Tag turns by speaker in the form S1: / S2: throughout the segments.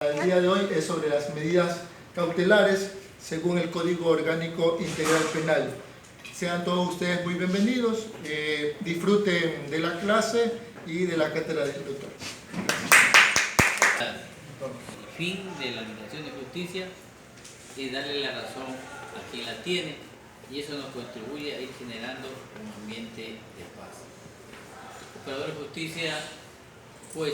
S1: El día de hoy es sobre las medidas cautelares según el Código Orgánico Integral Penal. Sean todos ustedes muy bienvenidos, disfruten de la clase y de la cátedra del doctor.
S2: El fin de la Administración de Justicia es darle la razón a quien la tiene y eso nos contribuye a ir generando un ambiente de paz. El Procurador de Justicia, pues,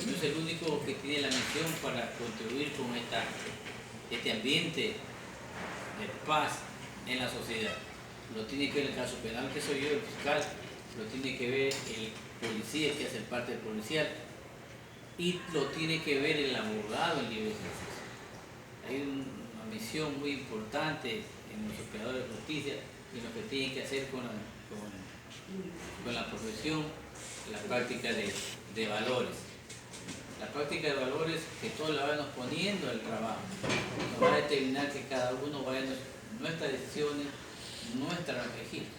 S2: no es el único que tiene la misión para contribuir con este ambiente de paz en la sociedad. Lo tiene que ver el caso penal, que soy yo, el fiscal, lo tiene que ver el policía, que hace parte del policial, y lo tiene que ver el abogado en libre ejercicio. Hay una misión muy importante en los operadores de justicia y lo que tienen que hacer con la profesión, la práctica de valores. La práctica de valores que todos la vamos poniendo al trabajo nos va a determinar que cada uno vaya nuestras decisiones, nuestro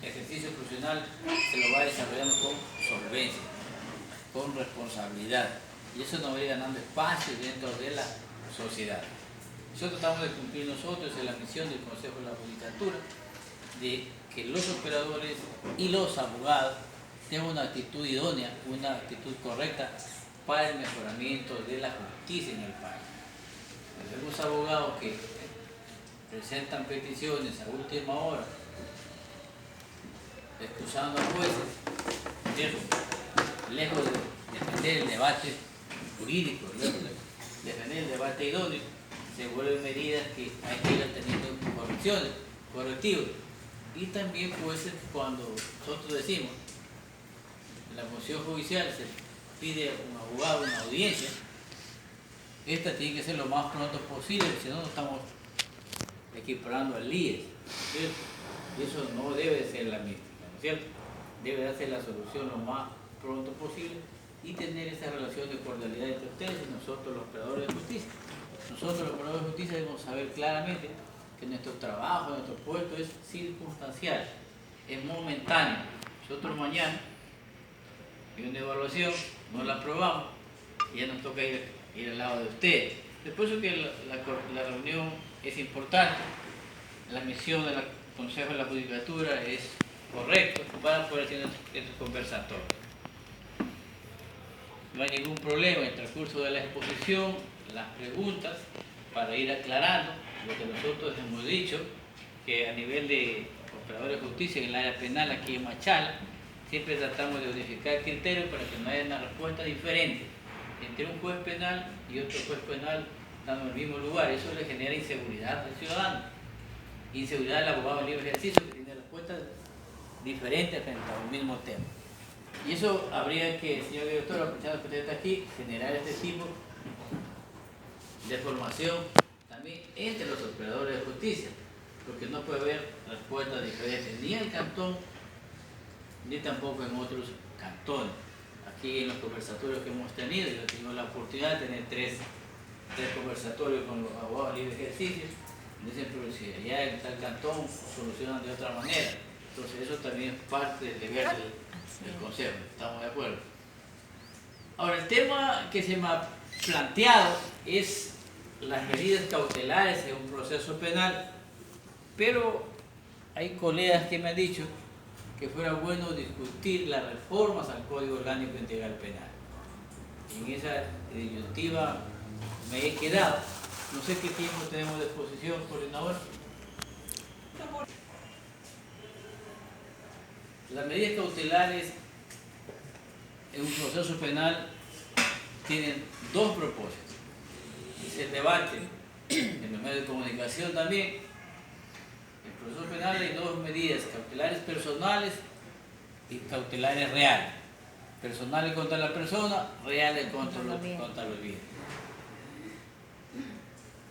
S2: ejercicio profesional se lo va desarrollando con solvencia, con responsabilidad, y eso nos va a ir ganando espacio dentro de la sociedad. Nosotros tratamos de cumplir nosotros en la misión del Consejo de la Judicatura de que los operadores y los abogados tengan una actitud idónea, una actitud correcta para el mejoramiento de la justicia en el país. Tenemos abogados que presentan peticiones a última hora, excusando a jueces, lejos de defender el debate jurídico, lejos de defender el debate idóneo, se vuelven medidas que hay que ir teniendo correctivos. Y también jueces, cuando nosotros decimos en la función judicial se pide a un abogado una audiencia, esta tiene que ser lo más pronto posible, si no, no estamos equiparando al IES, ¿cierto? Y eso no debe de ser la mística, ¿no es cierto? Debe de ser la solución lo más pronto posible y tener esa relación de cordialidad entre ustedes y nosotros los operadores de justicia. Nosotros los operadores de justicia debemos saber claramente que nuestro trabajo, nuestro puesto es circunstancial, es momentáneo. Nosotros mañana hay una evaluación, no la aprobamos y ya nos toca ir al lado de ustedes. Después de que la reunión es importante, la misión del Consejo de la Judicatura es correcta para poder tener estos conversatorios. No hay ningún problema en el transcurso de la exposición, las preguntas, para ir aclarando lo que nosotros hemos dicho, que a nivel de operadores de justicia en el área penal aquí en Machala, siempre tratamos de unificar criterios para que no haya una respuesta diferente entre un juez penal y otro juez penal dando el mismo lugar. Eso le genera inseguridad al ciudadano, inseguridad al abogado en libre ejercicio que tiene respuestas diferentes frente a un mismo tema. Y eso habría que, señor director, aprovechando que usted está aquí, generar este tipo de formación también entre los operadores de justicia, porque no puede haber respuestas diferentes ni en el cantón ni tampoco en otros cantones. Aquí en los conversatorios que hemos tenido, yo he tenido la oportunidad de tener tres conversatorios con los abogados de libre ejercicio, y dicen, pero si allá en tal cantón solucionan de otra manera. Entonces eso también es parte del deber del Consejo, ¿estamos de acuerdo? Ahora, el tema que se me ha planteado es las medidas cautelares en un proceso penal, pero hay colegas que me han dicho que fuera bueno discutir las reformas al Código Orgánico Integral Penal. En esa disyuntiva me he quedado. No sé qué tiempo tenemos de exposición, coordinador. Las medidas cautelares en un proceso penal tienen dos propósitos. Y se debate en los medios de comunicación también. En el proceso penal hay dos medidas, cautelares personales y cautelares reales. Personales contra la persona, reales contra los bienes.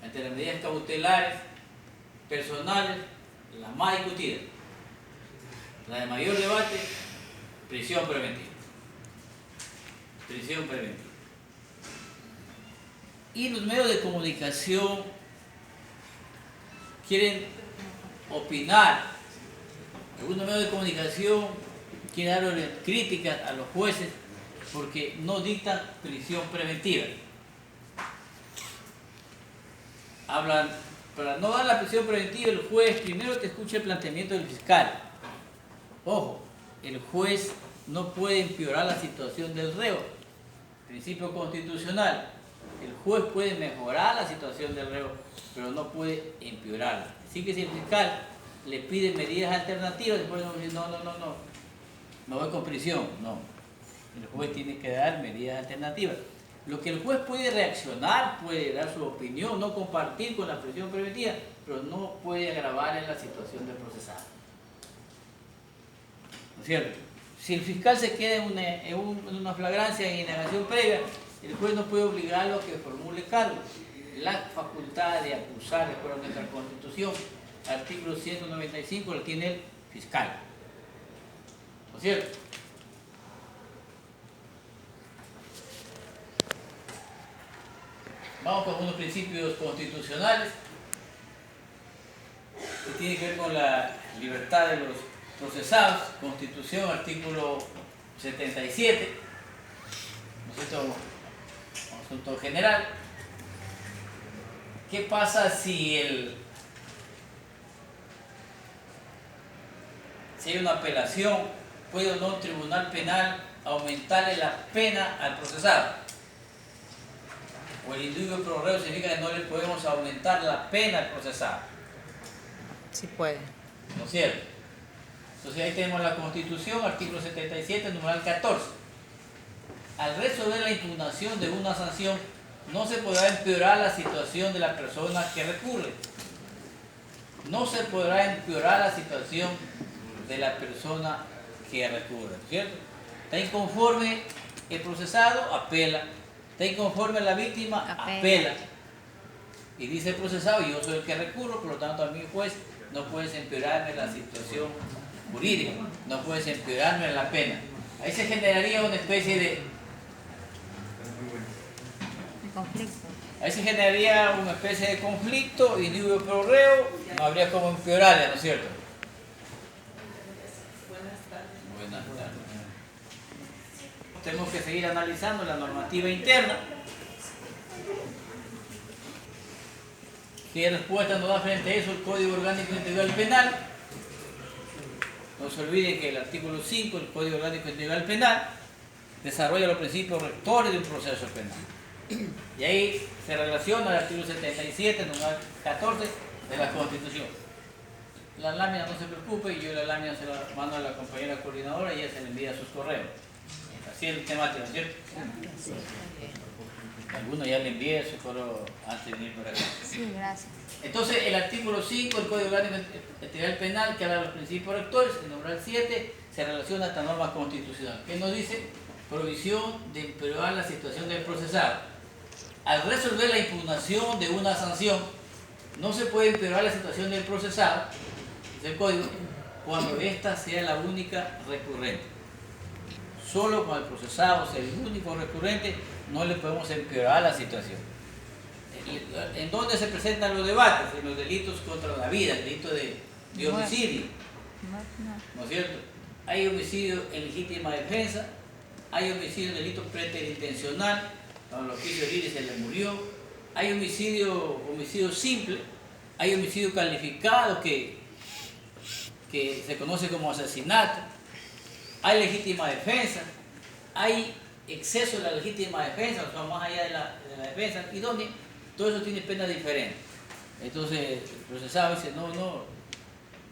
S2: Entre las medidas cautelares personales, la más discutida, la de mayor debate, prisión preventiva. Prisión preventiva. Y los medios de comunicación quieren opinar. Algunos medios de comunicación quieren dar críticas a los jueces porque no dictan prisión preventiva. hablan, para no dar la prisión preventiva, el juez primero te escucha el planteamiento del fiscal. Ojo, el juez no puede empeorar la situación del reo. Principio constitucional. El juez puede mejorar la situación del reo, pero no puede empeorarla. Así que si el fiscal le pide medidas alternativas, después no dice, no, me voy con prisión. No, el juez tiene que dar medidas alternativas. Lo que el juez puede reaccionar, puede dar su opinión, no compartir con la prisión preventiva, pero no puede agravar en la situación del procesado. ¿No es cierto? Si el fiscal se queda en una flagrancia en indagación previa, el juez no puede obligarlo a que formule cargo. La facultad de acusar, de acuerdo a nuestra Constitución, artículo 195, la tiene el fiscal. ¿No es cierto? Vamos con unos principios constitucionales que tienen que ver con la libertad de los procesados. Constitución, artículo 77, ¿no es cierto? Asunto general. ¿Qué pasa si hay una apelación? ¿Puede o no un tribunal penal aumentarle la pena al procesado? O el indubio pro reo significa que no le podemos aumentar la pena al procesado.
S3: Sí puede.
S2: ¿No es cierto? Entonces ahí tenemos la Constitución, artículo 77, numeral 14. Al resolver la impugnación de una sanción, no se podrá empeorar la situación de la persona que recurre. No se podrá empeorar la situación de la persona que recurre, ¿cierto? Está inconforme el procesado, apela. Está inconforme la víctima, apela. Y dice el procesado, yo soy el que recurro, por lo tanto a mi juez no puedes empeorarme la situación jurídica, no puedes empeorarme la pena. Ahí se generaría una especie de
S3: conflicto.
S2: Ahí se generaría una especie de conflicto, indubio pro reo, no habría como empeorarla, ¿no es cierto? Buenas tardes. Tenemos que seguir analizando la normativa interna. ¿Qué respuesta nos da frente a eso el Código Orgánico Integral Penal? No se olviden que el artículo 5 del Código Orgánico Integral Penal desarrolla los principios rectores de un proceso penal. Y ahí se relaciona el artículo 77, número 14 de la Constitución. La lámina no se preocupe, yo la lámina se la mando a la compañera coordinadora y ella se le envía a sus correos. Así es el temático, ¿cierto?
S3: Sí.
S2: Algunos ya le envié su correo antes de venir por acá.
S3: Sí, gracias.
S2: Entonces, el artículo 5 del Código Orgánico Integral Penal, que habla de los principios rectores, el numeral 7, se relaciona a esta norma constitucional. ¿Qué nos dice? Provisión de empeorar la situación del procesado. Al resolver la impugnación de una sanción, no se puede empeorar la situación del procesado, dice el Código, cuando ésta sea la única recurrente. Solo cuando el procesado sea el único recurrente, no le podemos empeorar la situación. ¿En dónde se presentan los debates? En los delitos contra la vida, el delito de homicidio. ¿No es cierto? Hay homicidio en legítima defensa, hay homicidio en delito preterintenzional, cuando lo quiso herir y se le murió, hay homicidio simple, hay homicidio calificado que se conoce como asesinato, hay legítima defensa, hay exceso de la legítima defensa, o sea, más allá de la defensa, y donde todo eso tiene penas diferentes. Entonces el procesado dice, no,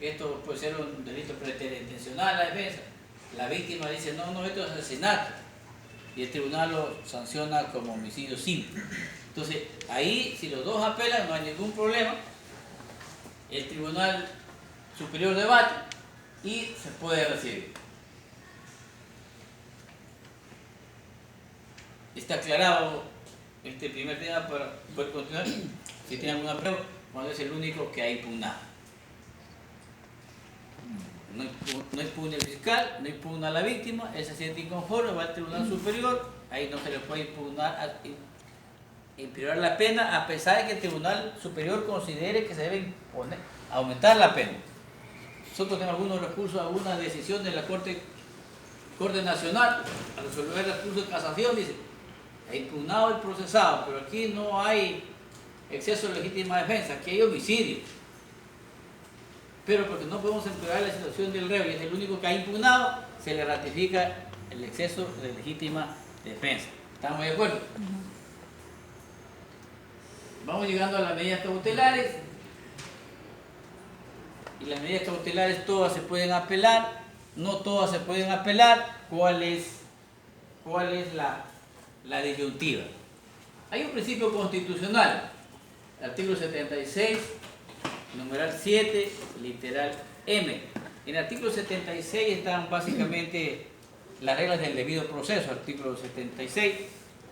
S2: esto puede ser un delito preterintencional, la defensa. La víctima dice, no, esto es asesinato. Y el tribunal lo sanciona como homicidio simple. Entonces, ahí, si los dos apelan, no hay ningún problema. El Tribunal Superior debate y se puede recibir. Está aclarado este primer tema para poder continuar. Si tienen alguna pregunta, cuando es el único que ha impugnado. No impugna el fiscal, no impugna a la víctima, él se siente inconforme, va al Tribunal Superior, ahí no se le puede empeorar la pena, a pesar de que el Tribunal Superior considere que se debe aumentar la pena. Nosotros tenemos algunos recursos, alguna decisión de la Corte Nacional, al resolver el recurso de casación, dice, ha impugnado el procesado, pero aquí no hay exceso de legítima defensa, aquí hay homicidio. Pero porque no podemos empeorar la situación del reo y es el único que ha impugnado, se le ratifica el exceso de legítima defensa. ¿Estamos de acuerdo? Vamos llegando a las medidas cautelares. Y las medidas cautelares todas se pueden apelar, no todas se pueden apelar. ¿Cuál es la disyuntiva? Hay un principio constitucional, artículo 76, numeral 7, literal M. En el artículo 76 están básicamente las reglas del debido proceso, artículo 76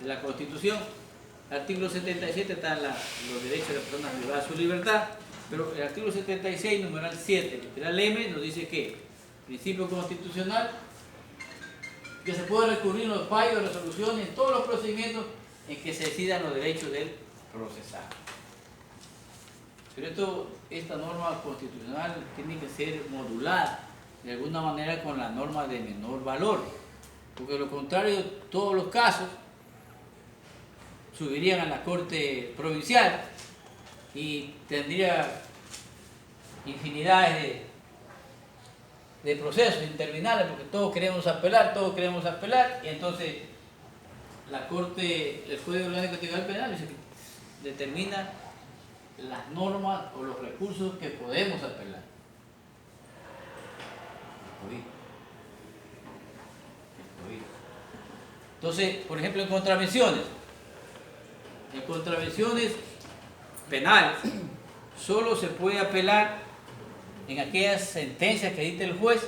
S2: de la Constitución. Artículo 77 están los derechos de las personas privadas de su libertad, pero el artículo 76, numeral 7, literal M, nos dice que principio constitucional, que se puede recurrir en los fallos, resoluciones, en todos los procedimientos en que se decidan los derechos del procesado. Pero esta norma constitucional tiene que ser modulada de alguna manera con la norma de menor valor, porque de lo contrario todos los casos subirían a la Corte Provincial y tendría infinidades de procesos interminables, porque todos queremos apelar, y entonces la Corte, el Código Orgánico Integral Penal determina las normas o los recursos que podemos apelar. Entonces, por ejemplo, en contravenciones penales, solo se puede apelar en aquellas sentencias que dicte el juez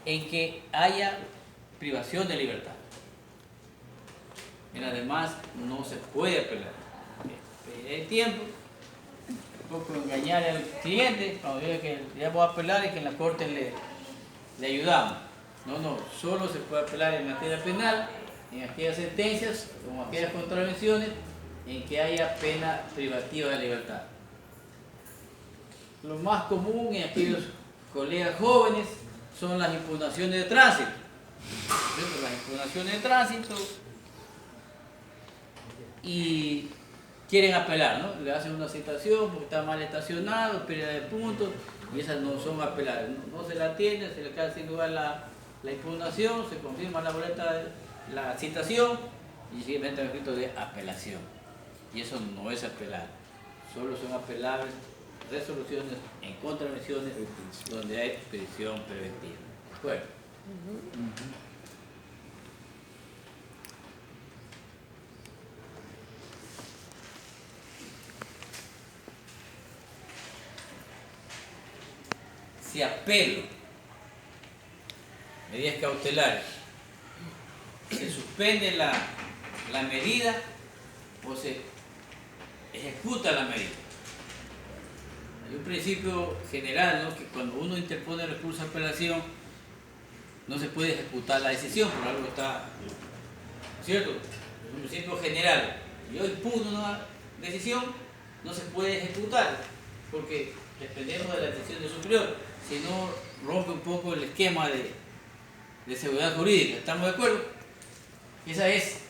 S2: en que haya privación de libertad. En las demás no se puede apelar. Hay tiempo, un poco engañar al cliente cuando diga que ya voy a apelar y que en la corte le ayudamos. No, solo se puede apelar en materia penal, en aquellas sentencias como aquellas contravenciones en que haya pena privativa de libertad. Lo más común en aquellos colegas jóvenes son las impugnaciones de tránsito. Las impugnaciones de tránsito y quieren apelar, ¿no? Le hacen una citación porque está mal estacionado, pérdida de puntos, y esas no son apelables. No se la atiende, se le queda sin lugar la impugnación, se confirma la boleta, la citación y simplemente el escrito de apelación. Y eso no es apelable. Solo son apelables resoluciones en contravenciones donde hay prisión preventiva. Bueno. Si apelo, medidas cautelares, se suspende la medida o se ejecuta la medida. Hay un principio general, ¿no?, que cuando uno interpone recurso de apelación no se puede ejecutar la decisión, por algo está, ¿cierto? Es un principio general. Yo impugno una decisión, no se puede ejecutar porque dependemos de la decisión del superior, si no rompe un poco el esquema de seguridad jurídica. ¿Estamos de acuerdo? Esa es.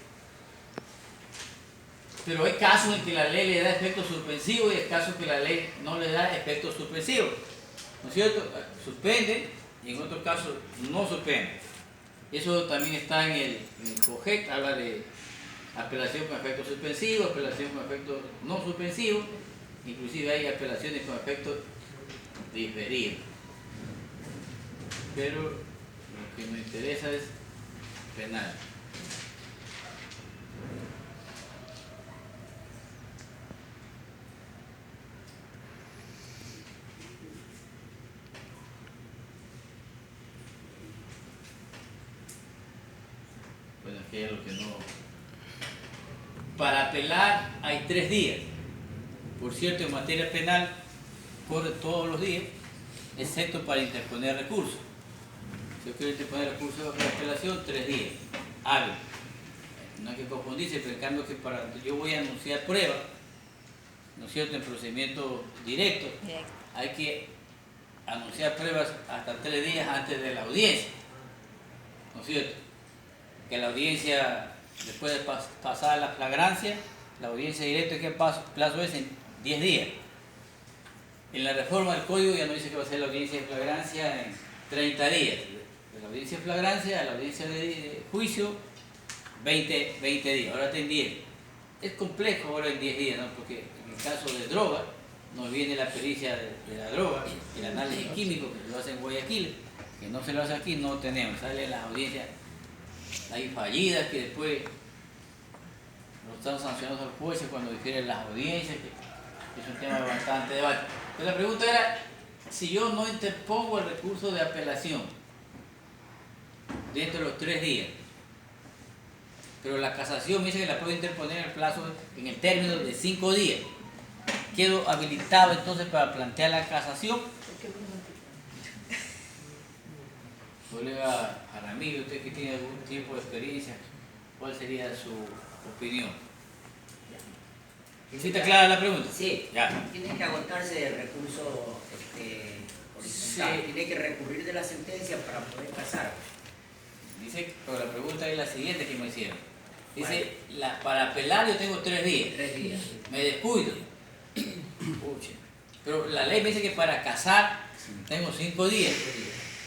S2: Pero hay casos en que la ley le da efecto suspensivo y hay casos que la ley no le da efecto suspensivo. ¿No es cierto? Suspende y en otros casos no suspende. Eso también está en el COGEC, habla de apelación con efecto suspensivo, apelación con efecto no suspensivo, inclusive hay apelaciones con efecto diferido. Pero lo que nos interesa es penal. Bueno, aquí hay lo que no. Para apelar hay 3 días. Por cierto, en materia penal corre todos los días, excepto para interponer recursos. Si yo quiero interponer recursos de apelación, 3 días hábiles. No hay que confundirse, pero en cambio que yo voy a anunciar pruebas, ¿no es cierto?, en procedimiento directo, hay que anunciar pruebas hasta 3 días antes de la audiencia, ¿no es cierto? Que la audiencia, después de pasar la flagrancia, la audiencia directa, ¿qué plazo es? 10 días. En la reforma del código ya no dice que va a ser la audiencia de flagrancia en 30 días. De la audiencia de flagrancia a la audiencia de juicio, 20 días. Ahora está en 10. Es complejo ahora en 10 días, ¿no? Porque en el caso de droga, nos viene la pericia de la droga, el análisis químico que lo hace en Guayaquil, que no se lo hace aquí, no tenemos. Salen las audiencias, hay fallidas que después no están sancionados al juez cuando difieren las audiencias, que es un tema de bastante debate. Pero la pregunta era, si yo no interpongo el recurso de apelación dentro de los 3 días, pero la casación me dice que la puedo interponer en el plazo, en el término de 5 días, quedo habilitado entonces para plantear la casación. Colega Jaramillo, usted que tiene algún tiempo de experiencia, ¿cuál sería su opinión? ¿Sí está clara la pregunta?
S4: Sí,
S2: ya.
S4: Tiene que agotarse el recurso horizontal,
S2: Sí.
S4: tiene que recurrir de la sentencia para poder casar.
S2: Dice, pero la pregunta es la siguiente que me hicieron. Dice, para apelar yo tengo 3 días.
S4: 3 días.
S2: Me descuido. Pucha. Pero la ley me dice que para casar tengo 5 días.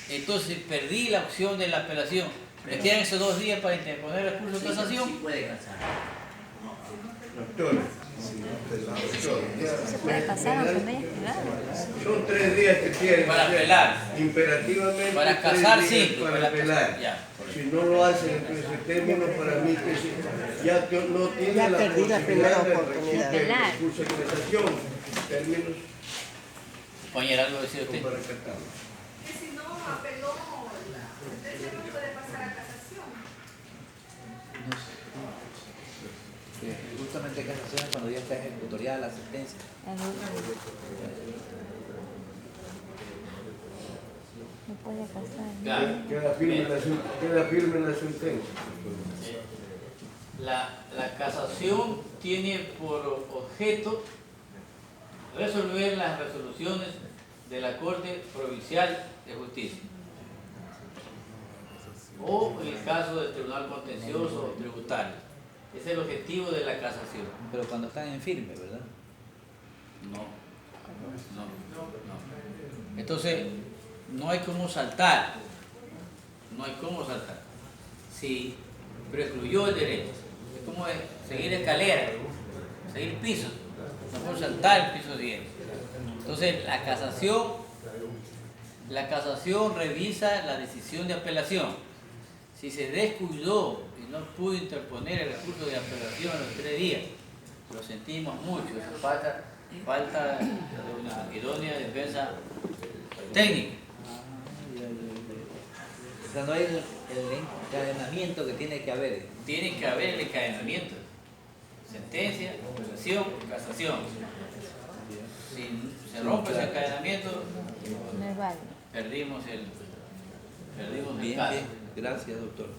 S2: Entonces perdí la opción de la apelación. ¿Me quedan esos 2 días para interponer el recurso de casación?
S4: Sí puede casar.
S5: Doctor,
S3: Se puede pasar aunque me hayas pegado.
S5: son 3 días que tienen
S2: Para
S5: que hacer
S2: apelar.
S5: imperativamente.
S2: Para
S5: 3
S2: casar,
S5: días
S2: sí.
S5: para apelar.
S2: Ya, correcto.
S5: Si no lo hacen en ese término, para mí que ya que no tiene
S6: Ya
S5: la
S6: perdí la primera
S5: posibilidad de
S6: oportunidad.
S5: recurrir
S3: Apelar.
S5: el recurso de casación en términos
S2: Compañera, algo decía usted.
S5: para rescatarlo.
S7: Que si no apeló la sentencia no puede pasar a casación.
S8: Justamente casación es cuando ya está ejecutoriada la sentencia.
S3: No puede pasar.
S2: Claro.
S5: Queda firme la sentencia.
S2: La casación tiene por objeto resolver las resoluciones de la Corte Provincial de Justicia o en el caso del Tribunal Contencioso o Tributario. Ese es el objetivo de la casación.
S8: Pero cuando están en firme, ¿verdad?
S2: No. Entonces, no hay cómo saltar. No hay cómo saltar. Si precluyó el derecho, es como seguir escalera, seguir piso. No puedo saltar el piso 10. Entonces, la casación revisa la decisión de apelación. Si se descuidó y no pudo interponer el recurso de apelación en los 3 días, lo sentimos mucho, esa falta de una idónea defensa técnica.
S8: O sea, no hay el encadenamiento que tiene que haber.
S2: Tiene que haber el encadenamiento. Sentencia, apelación, casación. Si se rompe ese encadenamiento,
S3: No es válido.
S2: perdimos el
S8: Bien,
S2: caso.
S8: bien. Gracias, doctor.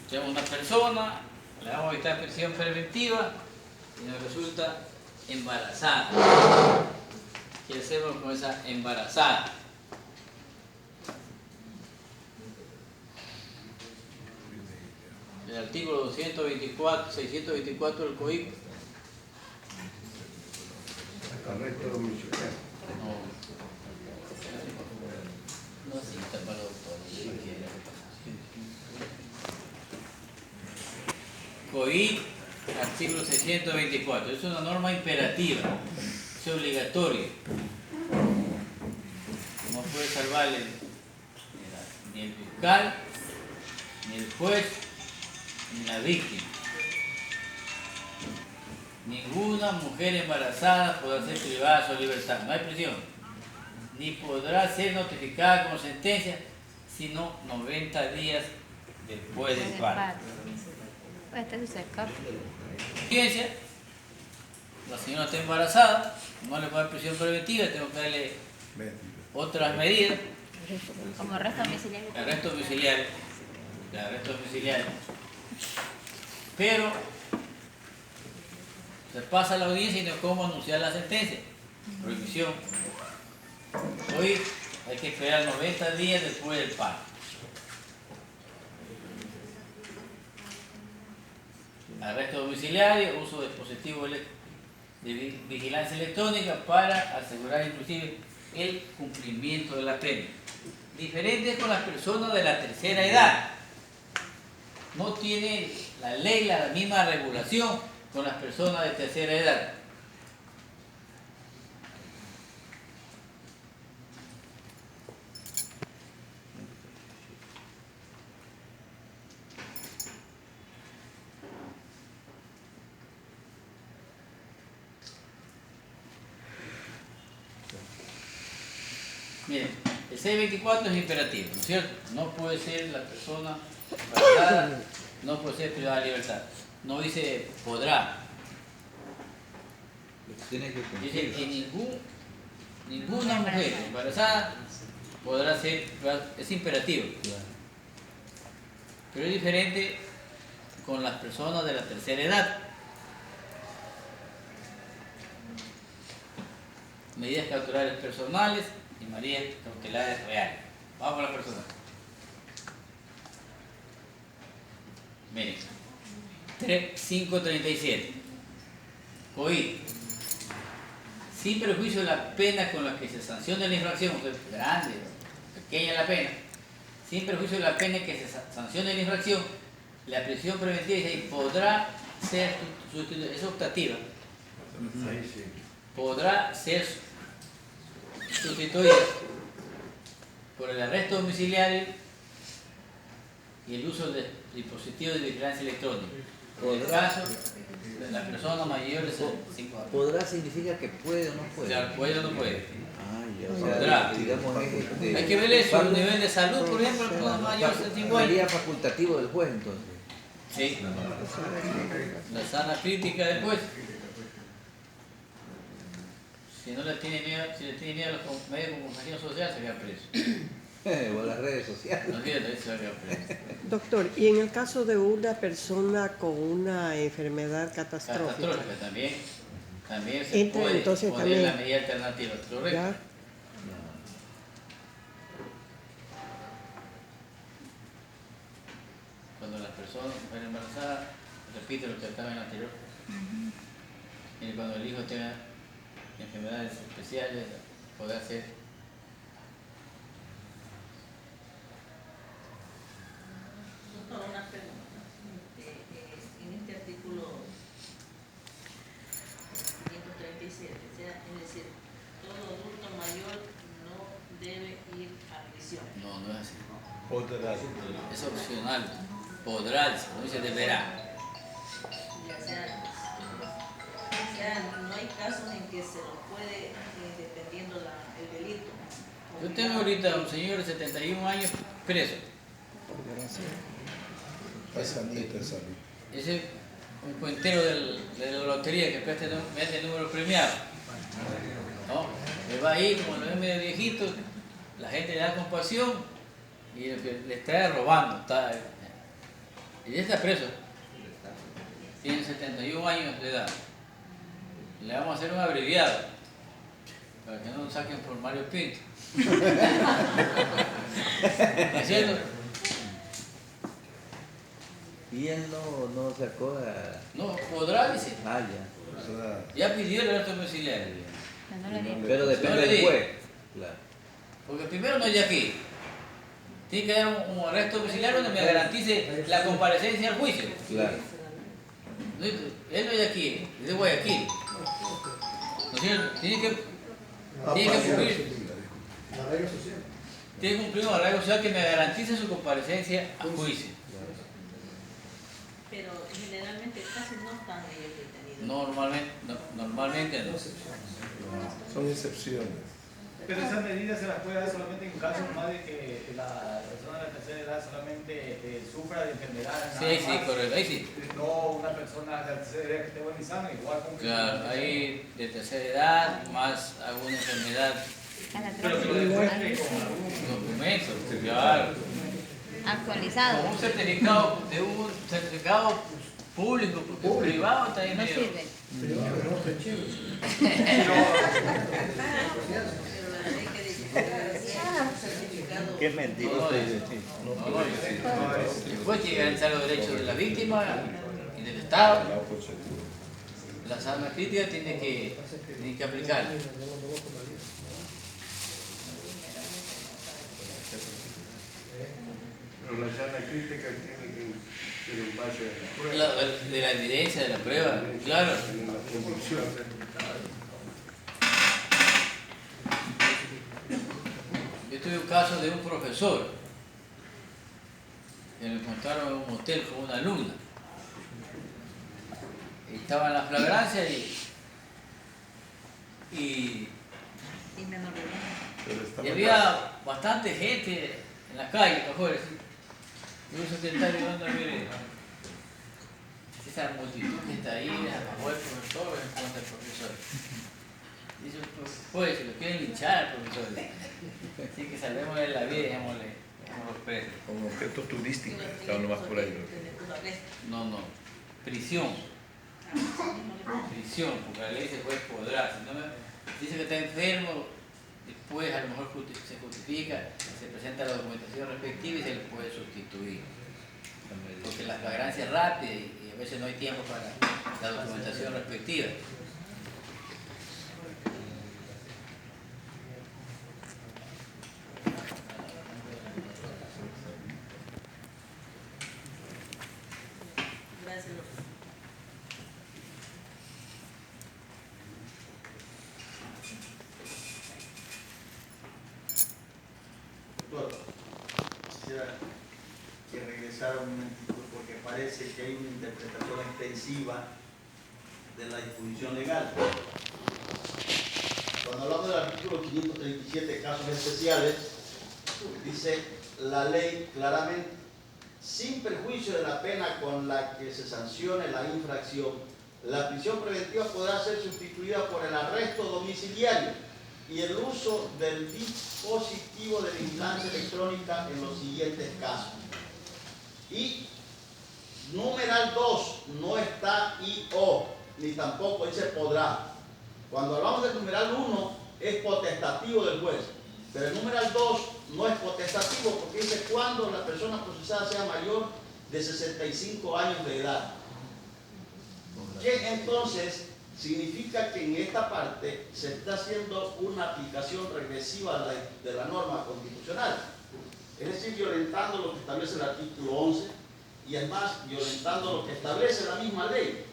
S2: Tenemos una persona, le damos a esta prisión preventiva y nos resulta embarazada. ¿Qué hacemos con esa embarazada? El artículo 624 del COIP.
S5: Arresto domiciliario.
S2: No cita para el doctor. COIP, artículo 624. Es una norma imperativa, es obligatoria. No puede salvarle ni el fiscal, ni el juez, ni la víctima. Ninguna mujer embarazada podrá ser privada de su libertad. No hay prisión. Ni podrá ser notificada con sentencia, sino 90 días después del parto.
S3: Puede estar que se escape.
S2: Ciencia, la señora está embarazada, no le puede dar prisión preventiva, tengo que darle otras medidas.
S3: Como arresto domiciliario.
S2: Arresto domiciliario. De arresto domiciliario. Pero se pasa la audiencia y no es cómo anunciar la sentencia. Prohibición. Hoy hay que esperar 90 días después del parto. Arresto domiciliario, uso de dispositivos de vigilancia electrónica para asegurar inclusive el cumplimiento de la pena. Diferente con las personas de la tercera edad. No tiene la ley la misma regulación con las personas de tercera edad. Miren, el 624 es imperativo, ¿no es cierto? No puede ser la persona embarazada, no puede ser privada de libertad. No dice podrá.
S8: Tiene que
S2: Dice
S8: cumplir.
S2: que ninguna mujer embarazada podrá ser, es imperativo.
S8: Claro.
S2: Pero es diferente con las personas de la tercera edad. Medidas cautelares personales y medidas cautelares reales. Vamos a la persona. Miren, 537. COI. Sin perjuicio de la pena con la que se sanciona la infracción, o sea, grande o pequeña la pena, sin perjuicio de la pena que se sancione la infracción, la prisión preventiva dice, podrá ser sustituida, es optativa, podrá ser sustituida por el arresto domiciliario y el uso de dispositivos de vigilancia electrónica. En el caso de la persona mayor de 5 años.
S8: ¿Podrá significa que puede o no puede?
S2: O sea, puede o no puede.
S8: Ah, ya, o sea,
S2: Podrá.
S8: digamos,
S2: Hay que ver eso, el nivel de salud, por ejemplo, la persona mayor de 5 años.
S8: Sería facultativo del juez, entonces.
S2: Sí. La sana crítica después. Si no le tiene miedo, si le tiene miedo a los medios de comunicación social, se queda preso.
S8: O las redes sociales.
S2: No olvídate, se va a quedar preso.
S6: Doctor, y en el caso de una persona con una enfermedad catastrófica,
S2: Catastrófica también se
S6: Entra
S2: puede
S6: entonces
S2: poner
S6: también.
S2: la medida alternativa, correcto.
S6: ¿ya?
S2: Cuando las personas mujer embarazada, repito lo que estaba en el anterior, y cuando el hijo tenga enfermedades especiales, podrá ser
S4: Doctor, una pregunta. En este artículo 537, o sea, es decir, todo adulto mayor no debe ir a prisión.
S2: no, no es así.
S5: Podrá.
S2: Es opcional. Podrá, no dice deberá.
S4: Y, o sea, no hay casos en que se lo puede, dependiendo el delito.
S2: Yo tengo ahorita un señor de 71 años preso. Ese es un cuentero de la lotería que vende el número premiado. ¿No? Le va ahí, como lo ve medio viejito, la gente le da compasión y lo que le está robando. Y ya está preso. Tiene 71 años de edad. Le vamos a hacer un abreviado para que no nos saquen por Mario Pinto. ¿Haciendo?
S8: Y él no sacó a...
S2: No, podrá, dice.
S8: Ah, ya.
S2: Ya pidió el arresto domiciliario.
S3: Pero no le di.
S8: Pero depende
S2: No le
S8: del
S2: di.
S8: juez. Claro.
S2: Porque primero no es de aquí. Tiene que dar un arresto domiciliario donde me garantice la comparecencia al juicio.
S8: Claro.
S2: No, él no es de aquí, es de Guayaquil. ¿No es cierto? Tiene que cumplir. Tiene que cumplir un arraigo social que me garantice su comparecencia a juicio.
S4: Pero generalmente casi no están ellos detenidos.
S2: Normalmente no.
S5: Son excepciones.
S9: Pero esas medidas se las puede dar solamente en caso más de que la persona de la tercera edad solamente sufra de enfermedades.
S2: Sí, correcto, ahí sí.
S9: No una persona de la tercera edad que esté buena y sana, igual con
S2: Claro, ahí de tercera edad, más alguna enfermedad,
S3: A la
S9: Pero que lo demuestre con algún
S2: documentos, claro.
S3: Actualizado.
S2: Con un certificado público, porque privado está ahí
S3: No
S2: medio.
S3: sirve.
S4: Pero la ley que dice,
S9: Qué mentira.
S2: El juez tiene que garantizar los derechos de la víctima y del Estado. La sana crítica tiene que aplicar.
S5: Pero la sana crítica tiene que ser en base
S2: De la evidencia, de la prueba, claro.
S5: a la convicción.
S2: Yo tuve un caso de un profesor que me encontraron en un hotel con una alumna. Estaba en la flagrancia y había bastante gente en la calle, mejor. Y un secretario anda a ver esa multitud que está ahí, a favor del profesor, en contra del profesor. Dice, pues, si lo quieren linchar al profesor. Así que salvemos de la vida y dejémosle presos.
S10: Como objeto turístico, está nomás por ahí.
S2: No, prisión. Prisión, porque la ley se puede podrá. Si no dice que está enfermo, después a lo mejor se justifica, se presenta la documentación respectiva y se le puede sustituir. Porque la flagrancia es rápida y a veces no hay tiempo para la documentación respectiva.
S4: Gracias.
S11: Doctor, quisiera que regresara un momentito porque parece que hay una interpretación extensiva de la disposición legal. Cuando hablamos del artículo 537, casos especiales, dice la ley claramente, sin perjuicio de la pena con la que se sancione la infracción, la prisión preventiva podrá ser sustituida por el arresto domiciliario y el uso del dispositivo de vigilancia electrónica en los siguientes casos. Y numeral 2 no está I-O, ni tampoco dice podrá. Cuando hablamos del numeral 1 es potestativo del juez, pero el numeral 2 no es potestativo porque dice cuando la persona procesada sea mayor de 65 años de edad. Que entonces significa que en esta parte se está haciendo una aplicación regresiva de la norma constitucional. Es decir, violentando lo que establece el artículo 11 y además violentando lo que establece la misma ley.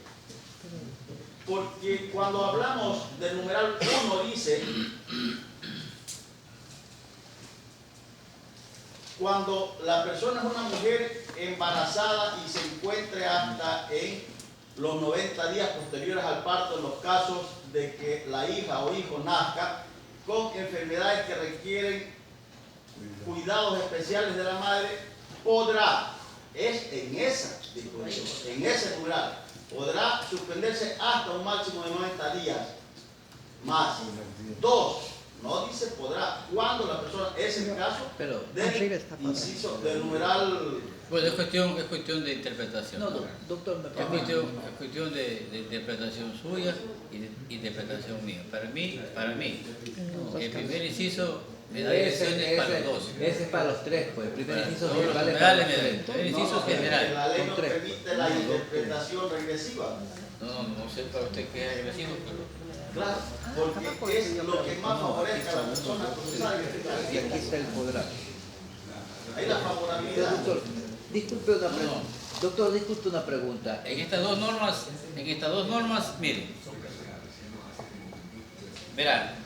S11: Porque cuando hablamos del numeral 1 dice, cuando la persona es una mujer embarazada y se encuentre hasta en los 90 días posteriores al parto en los casos de que la hija o hijo nazca con enfermedades que requieren cuidados especiales de la madre, podrá, es en esa disposición, en ese numeral, podrá suspenderse hasta un máximo de 90 días más. 2, no dice podrá, cuando la persona, es el caso del inciso del numeral.
S2: Pues es cuestión de interpretación.
S8: No, doctor,
S2: es cuestión de interpretación suya y de interpretación mía. Para mí, el primer inciso me da direcciones para los dos.
S8: Ese es para los tres, pues. El primer inciso general es
S2: para los tres. El primer inciso general.
S11: La ley no permite la interpretación regresiva.
S2: No sé para usted qué es agresivo, pero...
S11: Claro, porque es lo que más favorece a la persona procesada.
S8: Y aquí está el podrá.
S11: Ahí la favorabilidad.
S8: Doctor, disculpe una pregunta. Doctor, disculpe una pregunta.
S2: En estas dos normas, miren. Verán.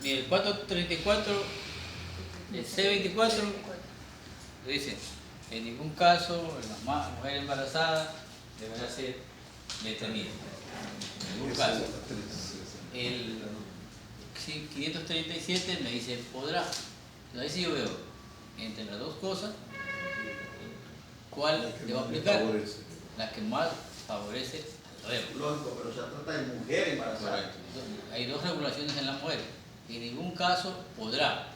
S2: Mire, el 434, el C24, dice, en ningún caso la mujer embarazada deberá ser detenida. En ningún caso. El 537 me dice podrá. Entonces ahí sí yo veo entre las dos cosas cuál debo aplicar. La que más favorece al reo.
S11: Lógico, pero se trata de mujer embarazada.
S2: Correcto. Hay dos regulaciones en la mujer. En ningún caso podrá.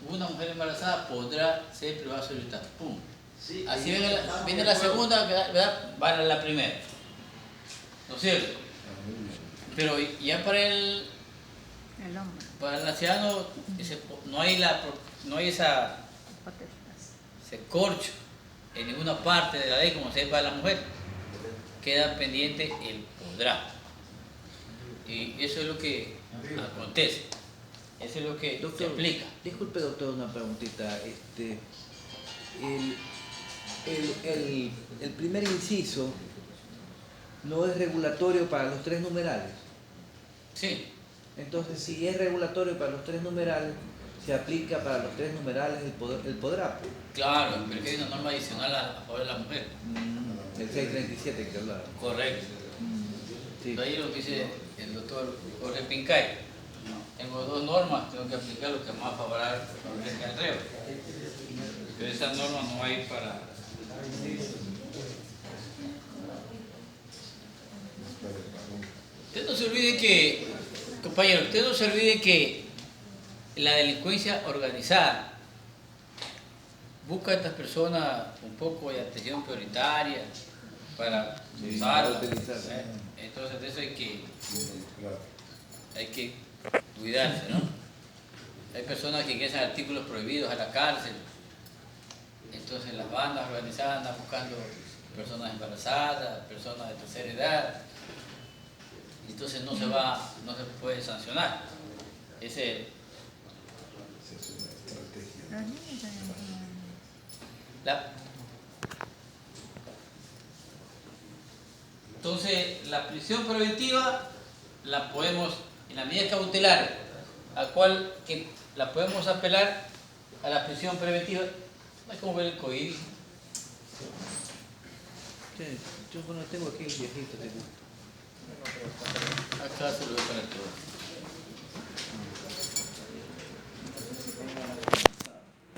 S2: Una mujer embarazada podrá ser privada de su libertad. Pum.
S11: Sí,
S2: así viene la segunda, ¿verdad? Va a la primera. ¿No es cierto? Pero ya para el
S3: hombre.
S2: para el anciano no hay ese corcho en ninguna parte de la ley como se ve para la mujer. Queda pendiente el podrá. Y eso es lo que acontece. Eso es lo que se aplica.
S8: Disculpe, doctor, una preguntita. El primer inciso no es regulatorio para los 3 numerales.
S2: Sí.
S8: Entonces, si es regulatorio para los 3 numerales, se aplica para los 3 numerales el podrá.
S2: Claro, pero hay una norma adicional a favor de la mujer.
S8: El 637 que hablaba.
S2: Correcto.
S8: Sí.
S2: Ahí lo que dice el doctor Jorge Pincay. Tengo 2 normas, tengo que aplicar lo que más favorezca al reo. Pero esa norma no va a ir para... Usted no se olvide que, compañero, usted no se olvide que la delincuencia organizada busca a estas personas un poco de atención prioritaria para usarlas. Entonces de eso hay que cuidarse, ¿no? Hay personas que ingresan artículos prohibidos a la cárcel. Entonces las bandas organizadas andan buscando personas embarazadas, personas de tercera edad. Entonces no se puede sancionar. Ese Entonces, la prisión preventiva la podemos, en la medida cautelar, a cual que la podemos apelar a la prisión preventiva, no es como ver el COIDI.
S8: Sí, yo tengo aquí el viejito.
S2: Acá se lo voy a poner todo.